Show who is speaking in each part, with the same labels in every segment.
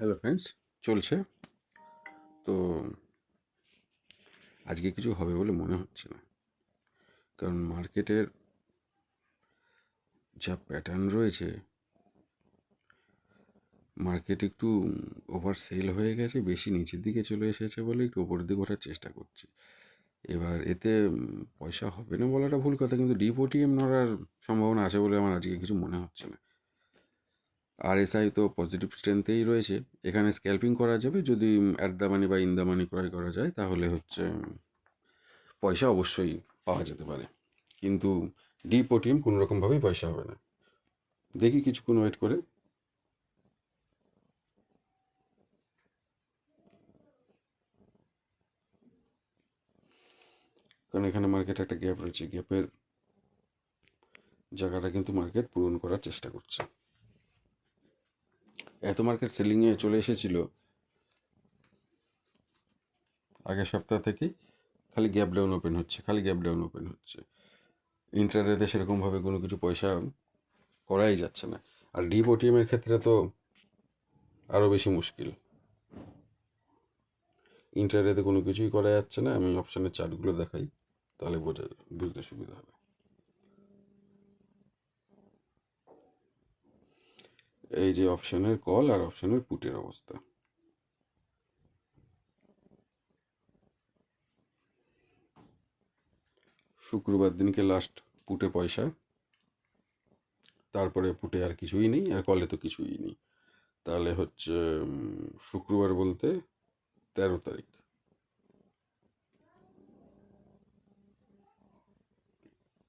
Speaker 1: Hello friends, চলছে তো। আজকে কিছু হবে বলে মনে হচ্ছে না, কারণ মার্কেটের যা প্যাটার্ন রয়েছে, মার্কেট একটু ওভার সেল হয়ে গেছে, বেশি নিচের দিকে চলে এসেছে বলে একটু ওপরের দিকে ওঠার চেষ্টা করছে। এবার এতে পয়সা হবে না বলাটা ভুল কথা, কিন্তু ডিপোটিএম নড়ার সম্ভাবনা আছে বলে আমার আজকে কিছু মনে হচ্ছে না। আরএসআই তো পজিটিভ স্ট্রেন্থেই রয়েছে, এখানে স্ক্যাল্পিং করা যাবে যদি অ্যাট দ্য মানি বা ইন দ্য মানি ক্রয় করা যায়, তাহলে হচ্ছে পয়সা অবশ্যই পাওয়া যেতে পারে। কিন্তু ডিপ ও টিম কোনো রকমভাবেই পয়সা হবে না। দেখি কিছুক্ষণ ওয়েট করে। কারণ এখানে মার্কেটে একটা গ্যাপ রয়েছে, গ্যাপের জায়গাটা কিন্তু মার্কেট পূরণ করার চেষ্টা করছে। এত মার্কেট সেলিংয়ে চলে এসেছিল আগের সপ্তাহ থেকেই, খালি গ্যাপ ডাউন ওপেন হচ্ছে, খালি গ্যাপ ডাউন ওপেন হচ্ছে। ইন্টারডেতে সেরকমভাবে কোনো কিছু পয়সা করাই যাচ্ছে না। আর ডিপ ওটিএমের ক্ষেত্রে তো আরও বেশি মুশকিল, ইন্টারডেতে কোনো কিছুই করা যাচ্ছে না। আমি অপশানের চার্টগুলো দেখাই, তাহলে বুঝতে সুবিধা হবে। এই যে অপশানের কল আর অপশানের পুটের অবস্থা, শুক্রবার দিনকে লাস্ট পুটে পয়সা, তারপরে পুটে আর কিছুই নেই, আর কলে তো কিছুই নেই। তাহলে হচ্ছে শুক্রবার বলতে 13 তারিখ,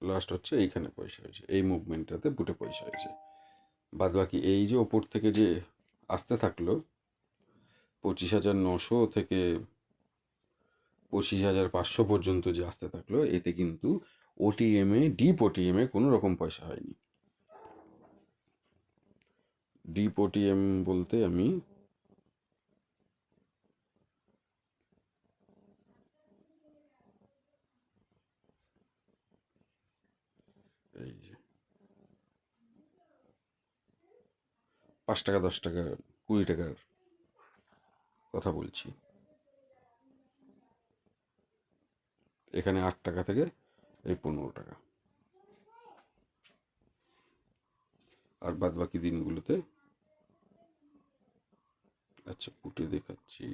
Speaker 1: লাস্ট হচ্ছে এইখানে পয়সা হয়েছে, এই মুভমেন্টটাতে পুটে পয়সা হয়েছে। বাদ বাকি এই যে ওপর থেকে যে আসতে থাকলো 25,900 থেকে 25,500 পর্যন্ত যে আসতে থাকলো, এতে কিন্তু ওটিএমে ডিপ ওটিএমে কোনো রকম পয়সা হয়নি। ডিপ ওটিএম বলতে আমি এই যে 5 টাকা 10 টাকা 20 টাকার কথা বলছি। এখানে 8 টাকা থেকে এই 15 টাকা, আর বাদ বাকি দিনগুলোতে, আচ্ছা পুটে দেখাচ্ছি,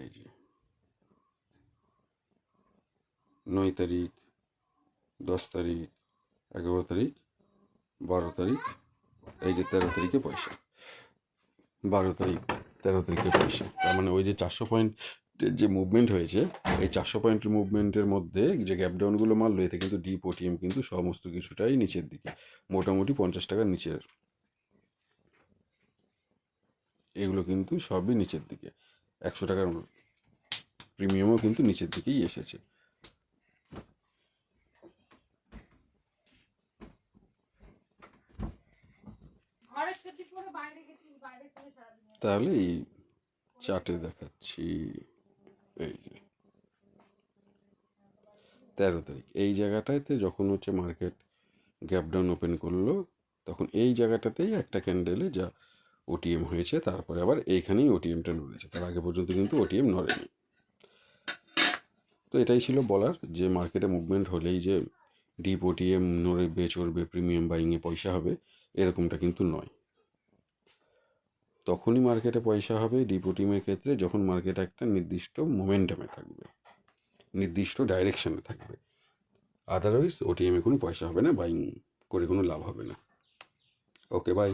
Speaker 1: এই যে 9 তারিখ, 10 তারিখ, 11 তারিখ, 12 তারিখ, এই যে 13 তারিখে পয়সা, 12 তারিখ 13 তারিখে পয়সা। তার মানে ওই যে 400 পয়েন্ট যে মুভমেন্ট হয়েছে, এই 400 পয়েন্টের মুভমেন্টের মধ্যে যে গ্যাপ ডাউনগুলো মারলো, এতে কিন্তু ডিপ ওটিএম কিন্তু সমস্ত কিছুটাই নিচের দিকে, মোটামুটি 50 টাকার নিচের, এগুলো কিন্তু সবই নিচের দিকে। 100 টাকার প্রিমিয়ামও কিন্তু নিচের দিকেই এসেছে। তাহলে এই চার্টে দেখাচ্ছি, এই যে 13 তারিখ এই জায়গাটাতে যখন হচ্ছে মার্কেট গ্যাপ ডাউন ওপেন করলো, তখন এই জায়গাটাতেই একটা ক্যান্ডেলে যা ওটিএম হয়েছে, তারপরে আবার এইখানেই ওটিএমটা নড়েছে, তার আগে পর্যন্ত কিন্তু ওটিএম নড়েনি। তো এটাই ছিল বলার, যে মার্কেটে মুভমেন্ট হলেই যে ডিপ ওটিএম নড়বে চড়বে, প্রিমিয়াম বাইংয়ে পয়সা হবে, এরকমটা কিন্তু নয়। তখনই মার্কেটে পয়সা হবে ডিপ ওটিএমের ক্ষেত্রে যখন মার্কেট একটা নির্দিষ্ট মোমেন্টামে থাকবে, নির্দিষ্ট ডাইরেকশানে থাকবে। আদারওয়াইজ ওটিএমে কোনো পয়সা হবে না, বাইং করে কোনো লাভ হবে না। ওকে, বাই।